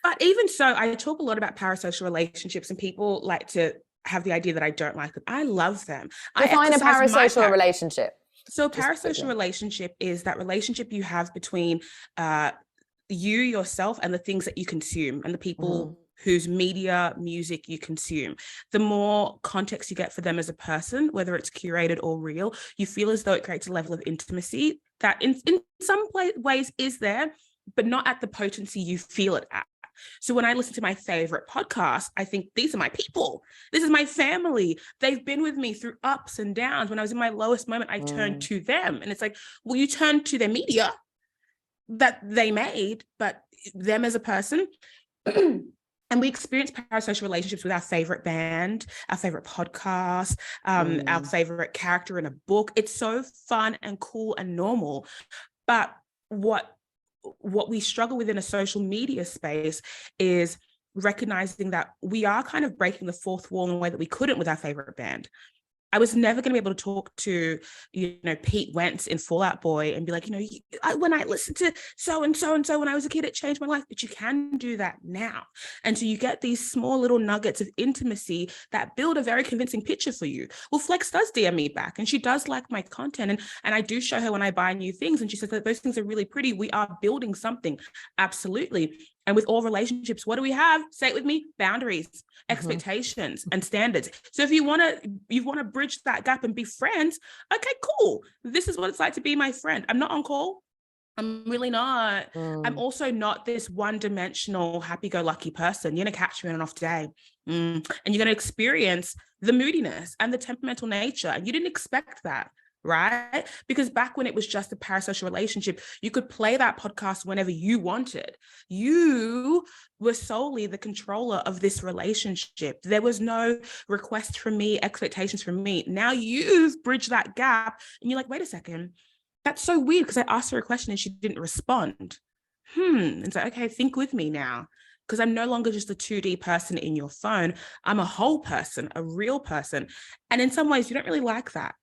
But even so, I talk a lot about parasocial relationships, and people like to have the idea that I don't like them. I love them. Define a parasocial relationship. So parasocial relationship is that relationship you have between you, yourself, and the things that you consume and the people whose media, music you consume. The more context you get for them as a person, whether it's curated or real, you feel as though it creates a level of intimacy that in some ways is there, but not at the potency you feel it at. So when I listen to my favorite podcast, I think these are my people. This is my family. They've been with me through ups and downs. When I was in my lowest moment, I turned to them. And it's like, well, you turn to their media that they made, but them as a person. And we experience parasocial relationships with our favorite band, our favorite podcast, our favorite character in a book. It's so fun and cool and normal. But what we struggle with in a social media space is recognizing that we are kind of breaking the fourth wall in a way that we couldn't with our favorite band. I was never going to be able to talk to, Pete Wentz in Fall Out Boy and be like, when I listened to so-and-so when I was a kid, it changed my life. But you can do that now. And so you get these small little nuggets of intimacy that build a very convincing picture for you. Well, Flex does DM me back and she does like my content. And I do show her when I buy new things. And she says that those things are really pretty. We are building something. Absolutely. And with all relationships, what do we have? Say it with me: boundaries, expectations, and standards. So if you want to bridge that gap and be friends, okay, cool. This is what it's like to be my friend. I'm not on call. I'm really not. I'm also not this one-dimensional, happy-go-lucky person. You're going to catch me on an off day. And you're going to experience the moodiness and the temperamental nature. And you didn't expect that. Right? Because back when it was just a parasocial relationship, you could play that podcast whenever you wanted. You were solely the controller of this relationship. There was no request from me, expectations from me. Now you've bridged that gap and you're like, wait a second, that's so weird because I asked her a question and she didn't respond. And so, okay, think with me now. Because I'm no longer just a 2D person in your phone. I'm a whole person, a real person. And in some ways, you don't really like that.